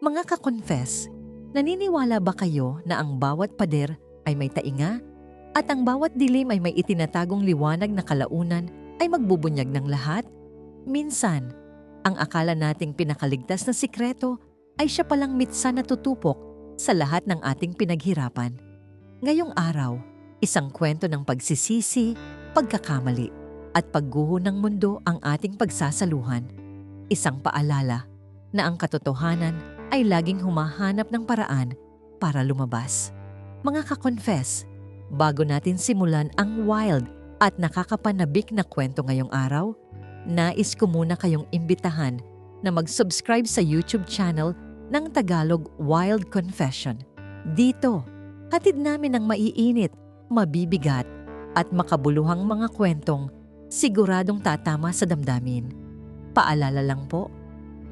Mga ka-confess, naniniwala ba kayo na ang bawat pader ay may tainga at ang bawat dilim ay may itinatagong liwanag na kalaunan ay magbubunyag ng lahat? Minsan, ang akala nating pinakaligtas na sikreto ay siya palang mitsa na tutupok sa lahat ng ating pinaghirapan. Ngayong araw, isang kwento ng pagsisisi, pagkakamali, at pagguho ng mundo ang ating pagsasaluhan. Isang paalala na ang katotohanan ay laging humahanap ng paraan para lumabas. Mga ka-confess, bago natin simulan ang wild at nakakapanabik na kwento ngayong araw, nais ko muna kayong imbitahan na mag-subscribe sa YouTube channel ng Tagalog Wild Confession. Dito, hatid namin ang maiinit, mabibigat at makabuluhang mga kwentong siguradong tatama sa damdamin. Paalala lang po,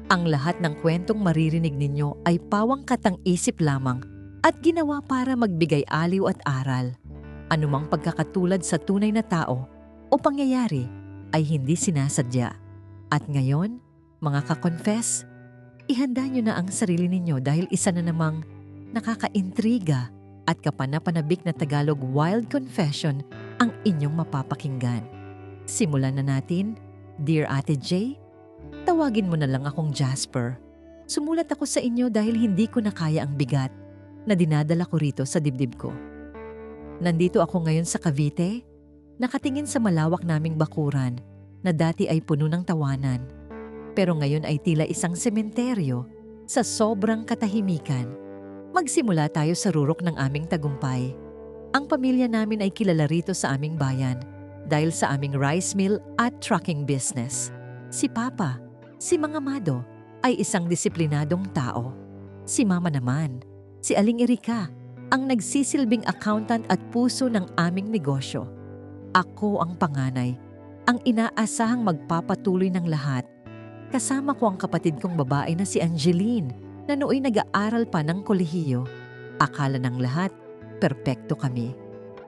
ang lahat ng kwentong maririnig ninyo ay pawang katang-isip lamang at ginawa para magbigay aliw at aral. Anumang pagkakatulad sa tunay na tao o pangyayari ay hindi sinasadya. At ngayon, mga ka-confess, ihanda nyo na ang sarili ninyo dahil isa na namang nakakaintriga at kapanapanabik na Tagalog Wild Confession ang inyong mapapakinggan. Simulan na natin, Dear Ate J. Tawagin mo na lang akong Jasper. Sumulat ako sa inyo dahil hindi ko na kaya ang bigat na dinadala ko rito sa dibdib ko. Nandito ako ngayon sa Cavite, nakatingin sa malawak naming bakuran na dati ay puno ng tawanan. Pero ngayon ay tila isang sementeryo sa sobrang katahimikan. Magsimula tayo sa rurok ng aming tagumpay. Ang pamilya namin ay kilala rito sa aming bayan dahil sa aming rice mill at trucking business. Si Papa, si Mang Amado, ay isang disiplinadong tao. Si Mama naman, si Aling Erika, ang nagsisilbing accountant at puso ng aming negosyo. Ako ang panganay, ang inaasahang magpapatuloy ng lahat. Kasama ko ang kapatid kong babae na si Angeline na nooy nag-aaral pa ng kolehiyo. Akala ng lahat, perpekto kami.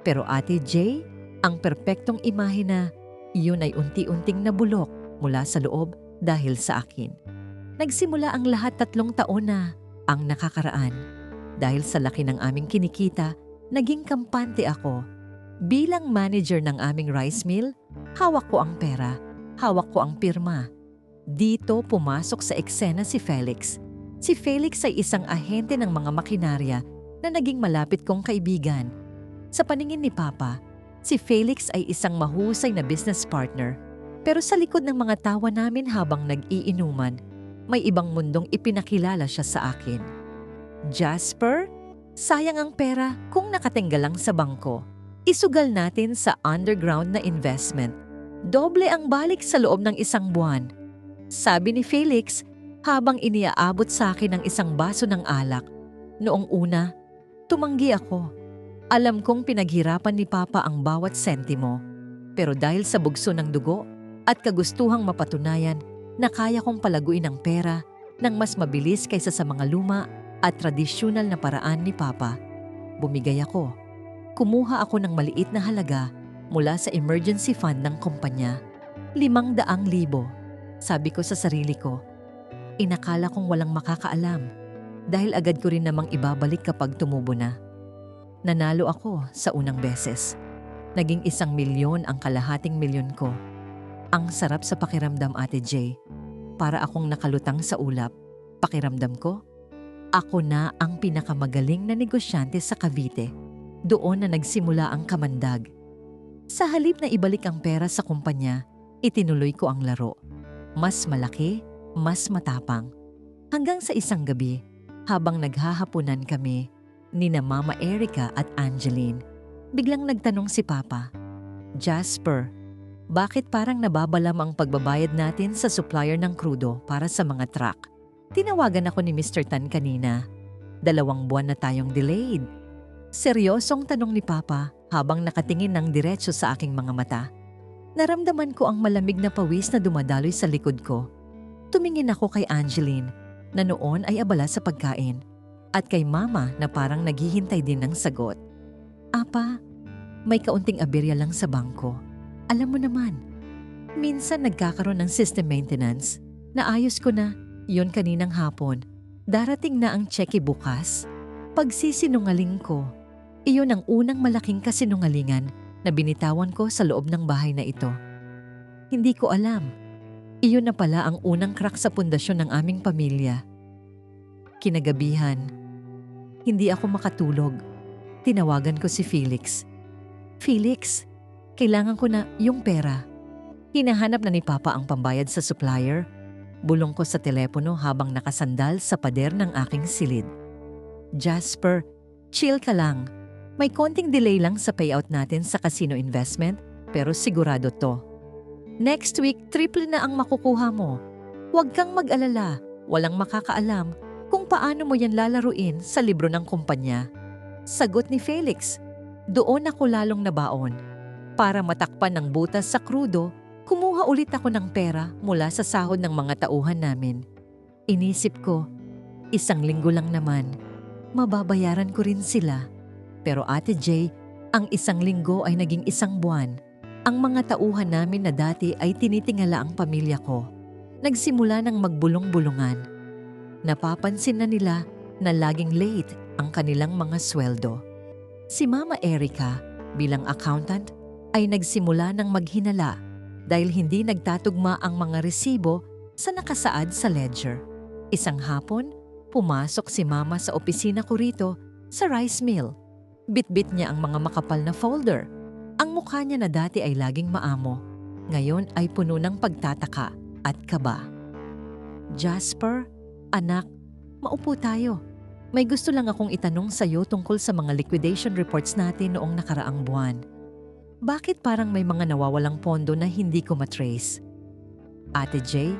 Pero Ate J, ang perpektong imahe na iyon ay unti-unting nabulok mula sa loob dahil sa akin. Nagsimula ang lahat 3 taon na ang nakakaraan. Dahil sa laki ng aming kinikita, naging kampante ako. Bilang manager ng aming rice mill, hawak ko ang pera, hawak ko ang pirma. Dito pumasok sa eksena si Felix. Si Felix ay isang ahente ng mga makinarya na naging malapit kong kaibigan. Sa paningin ni Papa, si Felix ay isang mahusay na business partner. Pero sa likod ng mga tawa namin habang nag-iinuman, may ibang mundong ipinakilala siya sa akin. Jasper, sayang ang pera kung nakatinggal lang sa bangko. Isugal natin sa underground na investment. Doble ang balik sa loob ng 1 buwan. Sabi ni Felix habang iniaabot sa akin ang isang baso ng alak. Noong una, tumanggi ako. Alam kong pinaghirapan ni Papa ang bawat sentimo. Pero dahil sa bugso ng dugo at kagustuhang mapatunayan na kaya kong palaguin ang pera nang mas mabilis kaysa sa mga luma at tradisyonal na paraan ni Papa, bumigay ako. Kumuha ako ng maliit na halaga mula sa emergency fund ng kumpanya. 500,000. Sabi ko sa sarili ko, inakala kong walang makakaalam dahil agad ko rin namang ibabalik kapag tumubo na. Nanalo ako sa unang beses. Naging 1,000,000 ang kalahating milyon ko. Ang sarap sa pakiramdam, Ate J. Para akong nakalutang sa ulap. Pakiramdam ko, ako na ang pinakamagaling na negosyante sa Cavite. Doon na nagsimula ang kamandag. Sa halip na ibalik ang pera sa kumpanya, itinuloy ko ang laro. Mas malaki, mas matapang. Hanggang sa isang gabi, habang naghahapunan kami, nina Mama Erica at Angeline, biglang nagtanong si Papa, Jasper, bakit parang nababalam ang pagbabayad natin sa supplier ng krudo para sa mga truck? Tinawagan ako ni Mr. Tan kanina. 2 buwan na tayong delayed. Seryosong tanong ni Papa habang nakatingin ng diretso sa aking mga mata. Naramdaman ko ang malamig na pawis na dumadaloy sa likod ko. Tumingin ako kay Angeline na noon ay abala sa pagkain at kay Mama na parang naghihintay din ng sagot. Apa, may kaunting aberya lang sa bangko. Alam mo naman, minsan nagkakaroon ng system maintenance. Naayos ko na, yun kaninang hapon. Darating na ang tseke bukas. Pagsisinungaling ko, iyon ang unang malaking kasinungalingan na binitawan ko sa loob ng bahay na ito. Hindi ko alam. Iyon na pala ang unang crack sa pundasyon ng aming pamilya. Kinagabihan, hindi ako makatulog. Tinawagan ko si Felix. Felix, kailangan ko na yung pera. Hinahanap na ni Papa ang pambayad sa supplier. Bulong ko sa telepono habang nakasandal sa pader ng aking silid. Jasper, chill ka lang. May konting delay lang sa payout natin sa casino investment, pero sigurado to. Next week, triple na ang makukuha mo. Huwag kang mag-alala, walang makakaalam kung paano mo yan lalaruin sa libro ng kumpanya. Sagot ni Felix. Doon ako lalong nabaon. Para matakpan ng butas sa krudo, kumuha ulit ako ng pera mula sa sahod ng mga tauhan namin. Inisip ko, 1 linggo lang naman. Mababayaran ko rin sila. Pero Ate Jay, ang 1 linggo ay naging 1 buwan. Ang mga tauhan namin na dati ay tinitingala ang pamilya ko. Nagsimula ng magbulong-bulungan. Napapansin na nila na laging late ang kanilang mga sweldo. Si Mama Erica, bilang accountant, ay nagsimula ng maghinala dahil hindi nagtatugma ang mga resibo sa nakasaad sa ledger. Isang hapon, pumasok si Mama sa opisina ko rito sa rice mill. Bitbit niya ang mga makapal na folder. Ang mukha niya na dati ay laging maamo, ngayon ay puno ng pagtataka at kaba. Jasper, anak, maupo tayo. May gusto lang akong itanong sa iyo tungkol sa mga liquidation reports natin noong nakaraang buwan. Bakit parang may mga nawawalang pondo na hindi ko matrace? Ate Jay,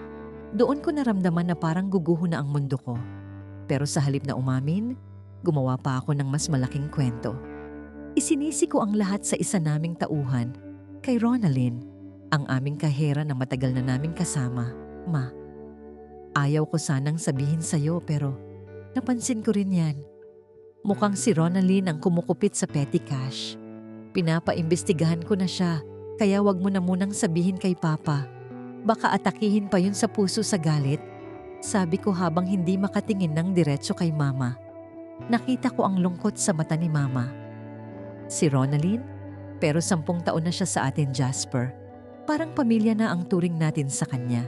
doon ko naramdaman na parang guguho na ang mundo ko. Pero sa halip na umamin, gumawa pa ako ng mas malaking kwento. Isinisi ko ang lahat sa isa naming tauhan, kay Ronalyn, ang aming kahera na matagal na naming kasama. Ma, ayaw ko sanang sabihin sa'yo pero napansin ko rin yan. Mukhang si Ronalyn ang kumukupit sa petty cash. Pinapaimbestigahan ko na siya, kaya wag mo na munang sabihin kay Papa. Baka atakihin pa yun sa puso sa galit. Sabi ko habang hindi makatingin ng diretso kay Mama. Nakita ko ang lungkot sa mata ni Mama. Si Ronalyn? Pero 10 taon na siya sa atin, Jasper. Parang pamilya na ang turing natin sa kanya.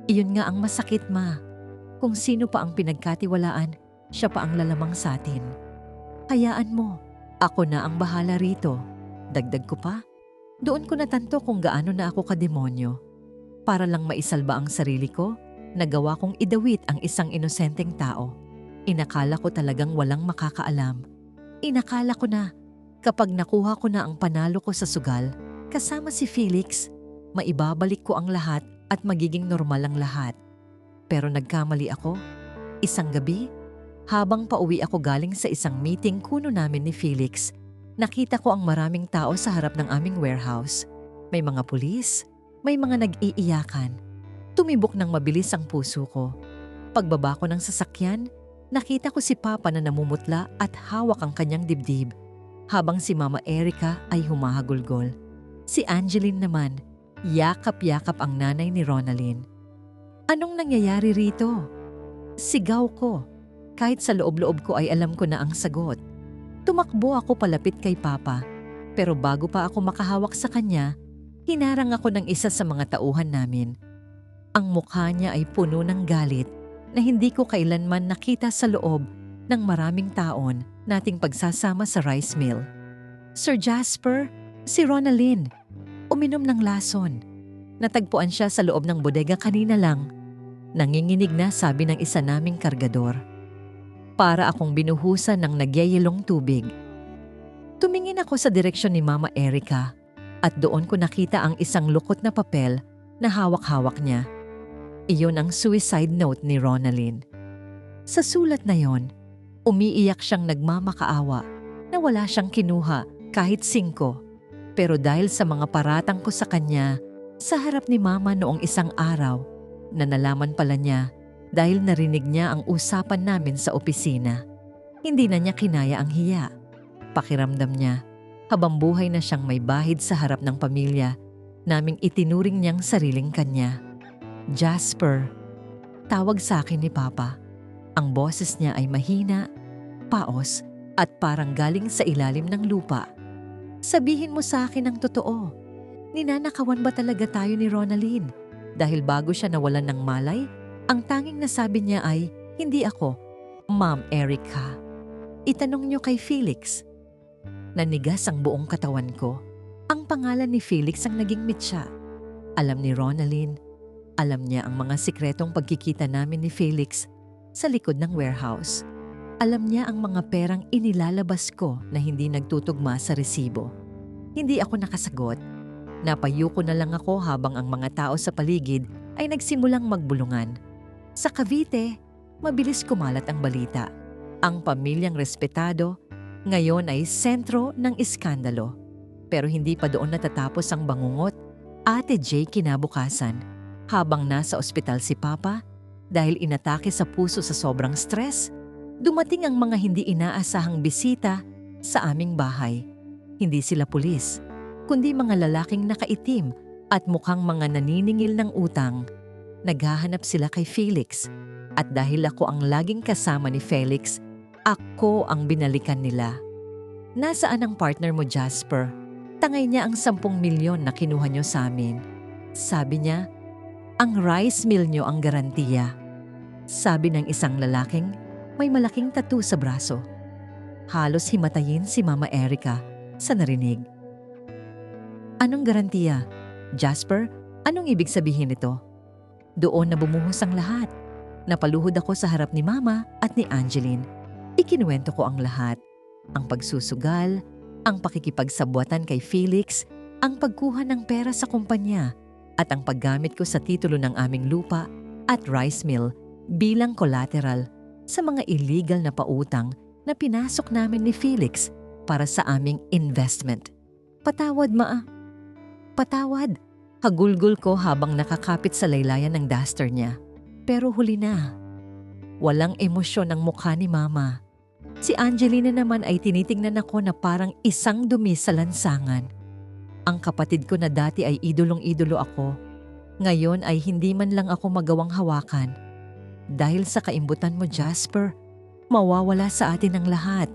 Iyon nga ang masakit, Ma. Kung sino pa ang pinagkatiwalaan, siya pa ang lalamang sa atin. Hayaan mo, ako na ang bahala rito. Dagdag ko pa, doon ko natanto kung gaano na ako kademonyo. Para lang maisalba ang sarili ko, nagawa kong idawit ang isang inosenteng tao. Inakala ko talagang walang makakaalam. Inakala ko na, kapag nakuha ko na ang panalo ko sa sugal, kasama si Felix, maibabalik ko ang lahat at magiging normal ang lahat. Pero nagkamali ako. Isang gabi, habang pauwi ako galing sa isang meeting kuno namin ni Felix, nakita ko ang maraming tao sa harap ng aming warehouse. May mga pulis, may mga nag-iiyakan. Tumibok ng mabilis ang puso ko. Pagbaba ko ng sasakyan, nakita ko si Papa na namumutla at hawak ang kanyang dibdib, habang si Mama Erica ay humahagulgol. Si Angeline naman, yakap-yakap ang nanay ni Ronalyn. Anong nangyayari rito? Sigaw ko. Kahit sa loob-loob ko ay alam ko na ang sagot. Tumakbo ako palapit kay Papa, pero bago pa ako makahawak sa kanya, hinarang ako ng isa sa mga tauhan namin. Ang mukha niya ay puno ng galit na hindi ko kailanman nakita sa loob ng maraming taon nating pagsasama sa rice mill. Sir Jasper, si Ronalyn, uminom ng lason. Natagpuan siya sa loob ng bodega kanina lang. Nanginginig na, sabi ng isa naming kargador. Para akong binuhusan ng nagyayelong tubig. Tumingin ako sa direksyon ni Mama Erica at doon ko nakita ang isang lukot na papel na hawak-hawak niya. Iyon ang suicide note ni Ronalyn. Sa sulat na yon, umiiyak siyang nagmamakaawa na wala siyang kinuha kahit 5. Pero dahil sa mga paratang ko sa kanya, sa harap ni Mama noong isang araw, na nalaman pala niya dahil narinig niya ang usapan namin sa opisina. Hindi na niya kinaya ang hiya. Pakiramdam niya, habang buhay na siyang may bahid sa harap ng pamilya, naming itinuring niyang sariling kanya. Jasper, tawag sa akin ni Papa. Ang boses niya ay mahina, paos, at parang galing sa ilalim ng lupa. Sabihin mo sa akin ang totoo. Ninanakawan ba talaga tayo ni Ronalyn? Dahil bago siya nawalan ng malay, ang tanging nasabi niya ay, hindi ako, Ma'am Erica. Itanong niyo kay Felix. Nanigas ang buong katawan ko. Ang pangalan ni Felix ang naging mitya. Alam ni Ronalyn, alam niya ang mga sikretong pagkikita namin ni Felix sa likod ng warehouse. Alam niya ang mga perang inilalabas ko na hindi nagtutugma sa resibo. Hindi ako nakasagot. Napayuko na lang ako habang ang mga tao sa paligid ay nagsimulang magbulungan. Sa Cavite, mabilis kumalat ang balita. Ang pamilyang respetado ngayon ay sentro ng iskandalo. Pero hindi pa doon natatapos ang bangungot. Ate Jay kinabukasan, habang nasa ospital si Papa dahil inatake sa puso sa sobrang stress, dumating ang mga hindi inaasahang bisita sa aming bahay. Hindi sila pulis, kundi mga lalaking nakaitim at mukhang mga naniningil ng utang. Naghahanap sila kay Felix at dahil ako ang laging kasama ni Felix, ako ang binalikan nila. Nasaan ang partner mo, Jasper? Tangay niya ang 10 milyon na kinuha niyo sa amin. Sabi niya, ang rice mill niyo ang garantiya. Sabi ng isang lalaking may malaking tattoo sa braso. Halos himatayin si Mama Erica sa narinig. Anong garantiya? Jasper, anong ibig sabihin nito? Doon na bumuhos ang lahat. Napaluhod ako sa harap ni Mama at ni Angeline. Ikinuwento ko ang lahat. Ang pagsusugal, ang pakikipagsabwatan kay Felix, ang pagkuha ng pera sa kumpanya, at ang paggamit ko sa titulo ng aming lupa at rice mill bilang collateral sa mga illegal na pautang na pinasok namin ni Felix para sa aming investment. Patawad, Ma. Patawad. Hagulgol ko habang nakakapit sa laylayan ng duster niya. Pero huli na. Walang emosyon ang mukha ni Mama. Si Angelina naman ay tinitingnan ako na parang isang dumi sa lansangan. Ang kapatid ko na dati ay idolong-idolo ako. Ngayon ay hindi man lang ako magawang hawakan. Dahil sa kaimbutan mo, Jasper, mawawala sa atin ang lahat.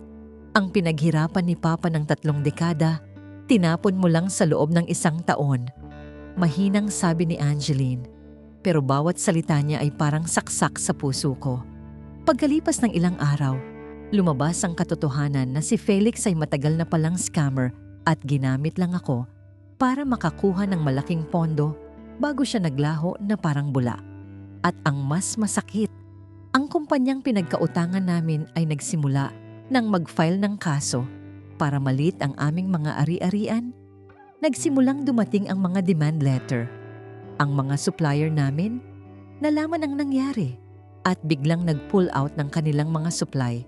Ang pinaghirapan ni Papa ng 3 dekada, tinapon mo lang sa loob ng 1 taon. Mahinang sabi ni Angeline, pero bawat salita niya ay parang saksak sa puso ko. Pagkalipas ng ilang araw, lumabas ang katotohanan na si Felix ay matagal na palang scammer at ginamit lang ako para makakuha ng malaking pondo bago siya naglaho na parang bula. At ang mas masakit, ang kumpanyang pinagkautangan namin ay nagsimula nang mag-file ng kaso para malit ang aming mga ari-arian. Nagsimulang dumating ang mga demand letter. Ang mga supplier namin, nalaman ang nangyari at biglang nag-pull out ng kanilang mga supply.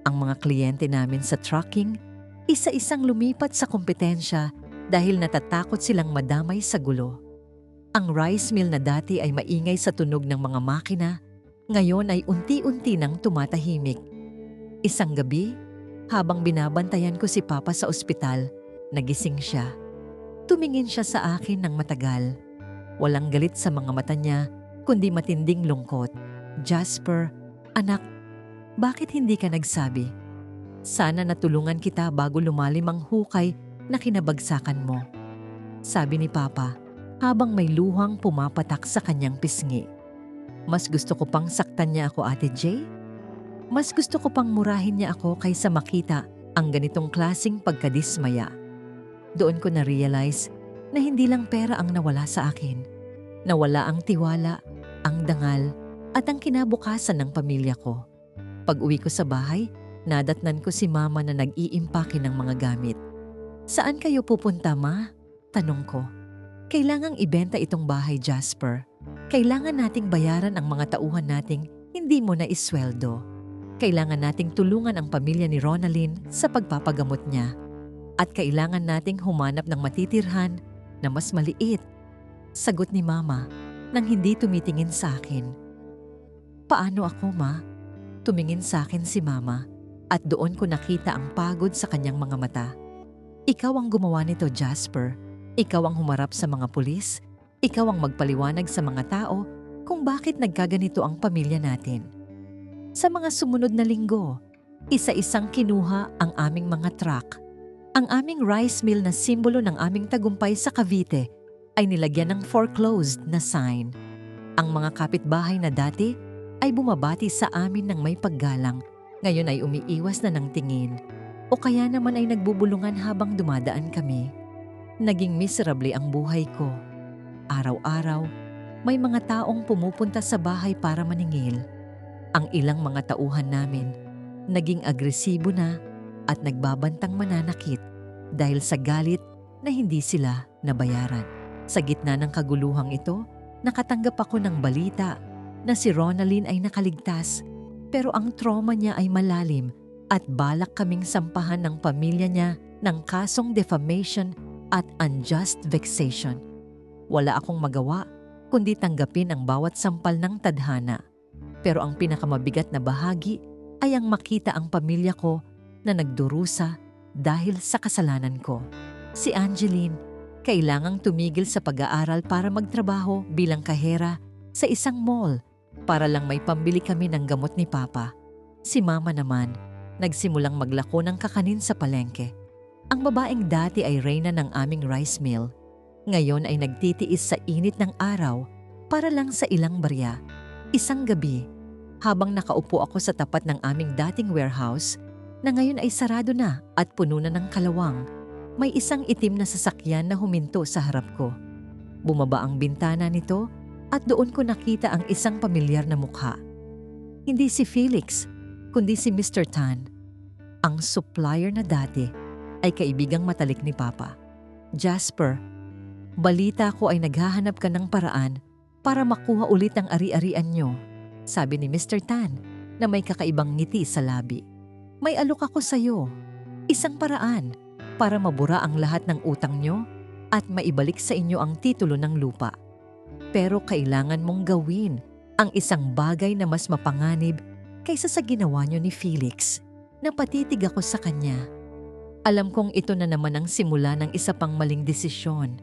Ang mga kliyente namin sa trucking, isa-isang lumipat sa kompetensya dahil natatakot silang madamay sa gulo. Ang rice mill na dati ay maingay sa tunog ng mga makina, ngayon ay unti-unti nang tumatahimik. Isang gabi, habang binabantayan ko si Papa sa ospital, nagising siya. Tumingin siya sa akin ng matagal. Walang galit sa mga mata niya, kundi matinding lungkot. Jasper, anak, bakit hindi ka nagsabi? Sana natulungan kita bago lumalim ang hukay na kinabagsakan mo. Sabi ni Papa, habang may luhang pumapatak sa kanyang pisngi. Mas gusto ko pang saktan niya ako, Ate Jay? Mas gusto ko pang murahin niya ako kaysa makita ang ganitong klasing pagkadismaya. Doon ko na-realize na hindi lang pera ang nawala sa akin. Nawala ang tiwala, ang dangal, at ang kinabukasan ng pamilya ko. Pag-uwi ko sa bahay, nadatnan ko si Mama na nag-iimpake ng mga gamit. Saan kayo pupunta, Ma? Tanong ko. Kailangang ibenta itong bahay, Jasper. Kailangan nating bayaran ang mga tauhan nating hindi mo na isweldo. Kailangan nating tulungan ang pamilya ni Ronalyn sa pagpapagamot niya. At kailangan nating humanap ng matitirhan na mas maliit. Sagot ni Mama nang hindi tumitingin sa akin. Paano ako, Ma? Tumingin sa akin si Mama at doon ko nakita ang pagod sa kanyang mga mata. Ikaw ang gumawa nito, Jasper. Ikaw ang humarap sa mga pulis. Ikaw ang magpaliwanag sa mga tao kung bakit nagkaganito ang pamilya natin. Sa mga sumunod na linggo, isa-isang kinuha ang aming mga truck. Ang aming rice mill na simbolo ng aming tagumpay sa Cavite ay nilagyan ng foreclosed na sign. Ang mga kapitbahay na dati ay bumabati sa amin ng may paggalang, ngayon ay umiiwas na ng tingin. O kaya naman ay nagbubulungan habang dumadaan kami. Naging miserable ang buhay ko. Araw-araw, may mga taong pumupunta sa bahay para maningil. Ang ilang mga tauhan namin, naging agresibo na at nagbabantang mananakit dahil sa galit na hindi sila nabayaran. Sa gitna ng kaguluhang ito, nakatanggap ako ng balita na si Ronalyn ay nakaligtas, pero ang trauma niya ay malalim at balak kaming sampahan ng pamilya niya ng kasong defamation at unjust vexation. Wala akong magawa kundi tanggapin ang bawat sampal ng tadhana. Pero ang pinakamabigat na bahagi ay ang makita ang pamilya ko na nagdurusa dahil sa kasalanan ko. Si Angeline, kailangang tumigil sa pag-aaral para magtrabaho bilang kahera sa isang mall para lang may pambili kami ng gamot ni Papa. Si Mama naman, nagsimulang maglako ng kakanin sa palengke. Ang babaeng dati ay reyna ng aming rice mill. Ngayon ay nagtitiis sa init ng araw para lang sa ilang barya. Isang gabi, habang nakaupo ako sa tapat ng aming dating warehouse, na ngayon ay sarado na at puno na ng kalawang, may isang itim na sasakyan na huminto sa harap ko. Bumaba ang bintana nito at doon ko nakita ang isang pamilyar na mukha. Hindi si Felix, kundi si Mr. Tan. Ang supplier na dati ay kaibigang matalik ni Papa. Jasper, balita ko ay naghahanap ka ng paraan para makuha ulit ang ari-arian nyo, sabi ni Mr. Tan na may kakaibang ngiti sa labi. May alok ako sa'yo, isang paraan para mabura ang lahat ng utang nyo at maibalik sa inyo ang titulo ng lupa. Pero kailangan mong gawin ang isang bagay na mas mapanganib kaysa sa ginawa nyo ni Felix. Napatitig ako sa kanya. Alam kong ito na naman ang simula ng isa pang maling desisyon.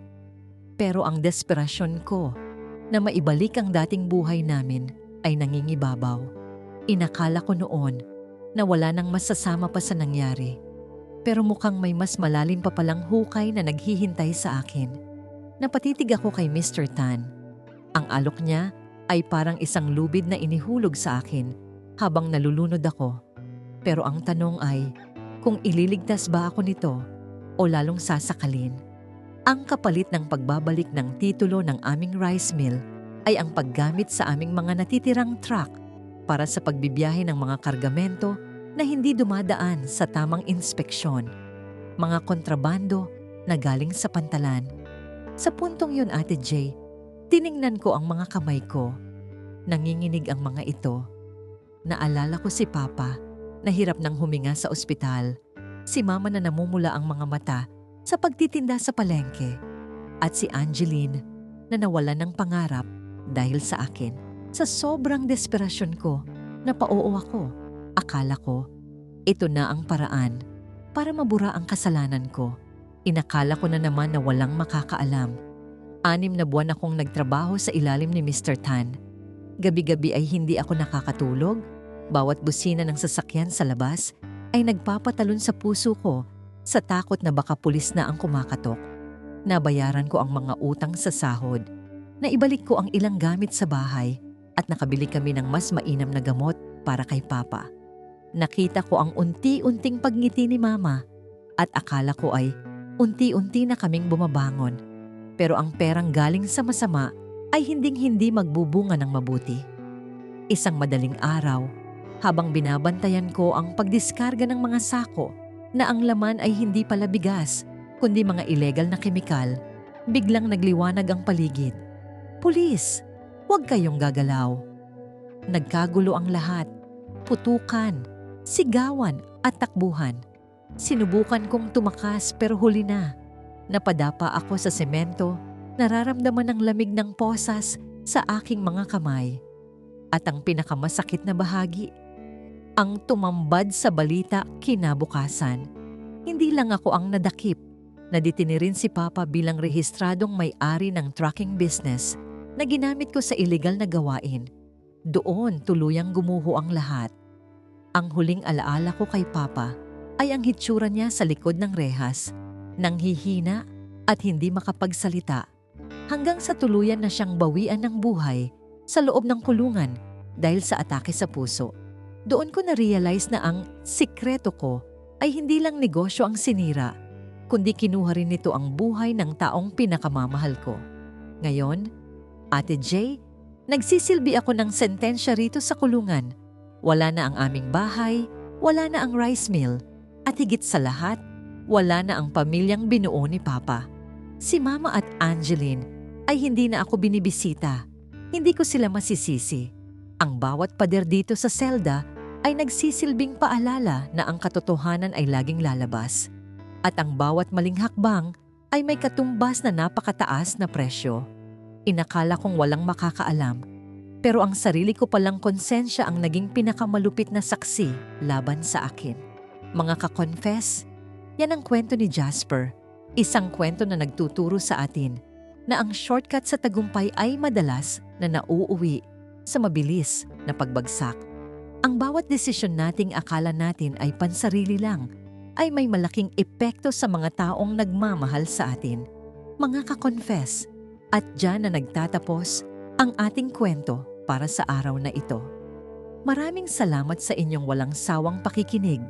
Pero ang desperasyon ko na maibalik ang dating buhay namin ay nangingibabaw. Inakala ko noon na wala nang masasama pa sa nangyari. Pero mukhang may mas malalim pa palang hukay na naghihintay sa akin. Napatitig ako kay Mr. Tan. Ang alok niya ay parang isang lubid na inihulog sa akin habang nalulunod ako. Pero ang tanong ay, kung ililigtas ba ako nito o lalong sasakalin? Ang kapalit ng pagbabalik ng titulo ng aming rice mill ay ang paggamit sa aming mga natitirang truck para sa pagbibiyahe ng mga kargamento na hindi dumadaan sa tamang inspeksyon. Mga kontrabando na galing sa pantalan. Sa puntong yun, Ate Jay, tiningnan ko ang mga kamay ko. Nanginginig ang mga ito. Naalala ko si Papa na hirap nang huminga sa ospital. Si Mama na namumula ang mga mata sa pagtitinda sa palengke. At si Angeline na nawalan ng pangarap dahil sa akin. Sa sobrang desperasyon ko, napauo ako. Akala ko, ito na ang paraan para mabura ang kasalanan ko. Inakala ko na naman na walang makakaalam. 6 na buwan akong nagtrabaho sa ilalim ni Mr. Tan. Gabi-gabi ay hindi ako nakakatulog. Bawat busina ng sasakyan sa labas ay nagpapatalon sa puso ko sa takot na baka pulis na ang kumakatok. Nabayaran ko ang mga utang sa sahod. Naibalik ko ang ilang gamit sa bahay at nakabili kami ng mas mainam na gamot para kay Papa. Nakita ko ang unti-unting pagngiti ni Mama at akala ko ay unti-unti na kaming bumabangon. Pero ang perang galing sa masama ay hinding-hindi magbubunga ng mabuti. Isang madaling araw, habang binabantayan ko ang pagdiskarga ng mga sako na ang laman ay hindi pala bigas, kundi mga illegal na kemikal, biglang nagliwanag ang paligid. Pulis, huwag kayong gagalaw. Nagkagulo ang lahat. Putukan, sigawan at takbuhan. Sinubukan kong tumakas pero huli na. Napadapa ako sa semento, nararamdaman ang lamig ng posas sa aking mga kamay. At ang pinakamasakit na bahagi, ang tumambad sa balita kinabukasan. Hindi lang ako ang nadakip. Naditini rin si Papa bilang rehistradong may-ari ng trucking business na ginamit ko sa illegal na gawain. Doon tuluyang gumuho ang lahat. Ang huling alaala ko kay Papa ay ang hitsura niya sa likod ng rehas, nanghihina at hindi makapagsalita, hanggang sa tuluyan na siyang bawian ng buhay sa loob ng kulungan dahil sa atake sa puso. Doon ko na-realize na ang sikreto ko ay hindi lang negosyo ang sinira, kundi kinuha rin nito ang buhay ng taong pinakamamahal ko. Ngayon, Ate Jay, nagsisilbi ako ng sentensya rito sa kulungan. Wala na ang aming bahay, wala na ang rice mill, at higit sa lahat, wala na ang pamilyang binuo ni Papa. Si Mama at Angeline ay hindi na ako binibisita. Hindi ko sila masisisi. Ang bawat pader dito sa selda ay nagsisilbing paalala na ang katotohanan ay laging lalabas. At ang bawat maling hakbang ay may katumbas na napakataas na presyo. Inakala kong walang makakaalam, pero ang sarili ko palang konsensya ang naging pinakamalupit na saksi laban sa akin. Mga ka-confess, yan ang kwento ni Jasper, isang kwento na nagtuturo sa atin na ang shortcut sa tagumpay ay madalas na nauuwi sa mabilis na pagbagsak. Ang bawat desisyon nating akala natin ay pansarili lang ay may malaking epekto sa mga taong nagmamahal sa atin. Mga ka-confess, at dyan na nagtatapos ang ating kwento para sa araw na ito. Maraming salamat sa inyong walang sawang pakikinig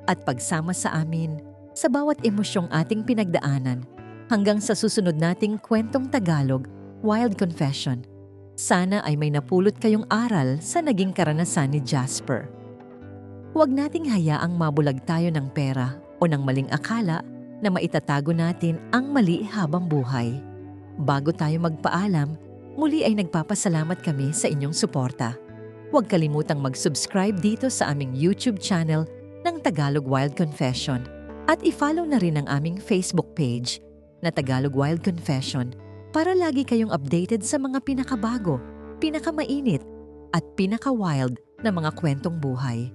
at pagsama sa amin sa bawat emosyong ating pinagdaanan hanggang sa susunod nating kwentong Tagalog, Wild Confession. Sana ay may napulot kayong aral sa naging karanasan ni Jasper. Huwag nating hayaang mabulag tayo ng pera o ng maling akala na maitatago natin ang mali habang buhay. Bago tayo magpaalam, muli ay nagpapasalamat kami sa inyong suporta. Huwag kalimutang mag-subscribe dito sa aming YouTube channel ng Tagalog Wild Confession at i-follow na rin ang aming Facebook page na Tagalog Wild Confession para lagi kayong updated sa mga pinakabago, pinakamainit at pinaka-wild na mga kwentong buhay.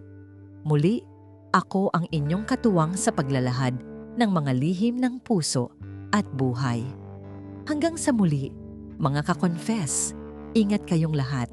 Muli, ako ang inyong katuwang sa paglalahad ng mga lihim ng puso at buhay. Hanggang sa muli, mga ka-confess, ingat kayong lahat.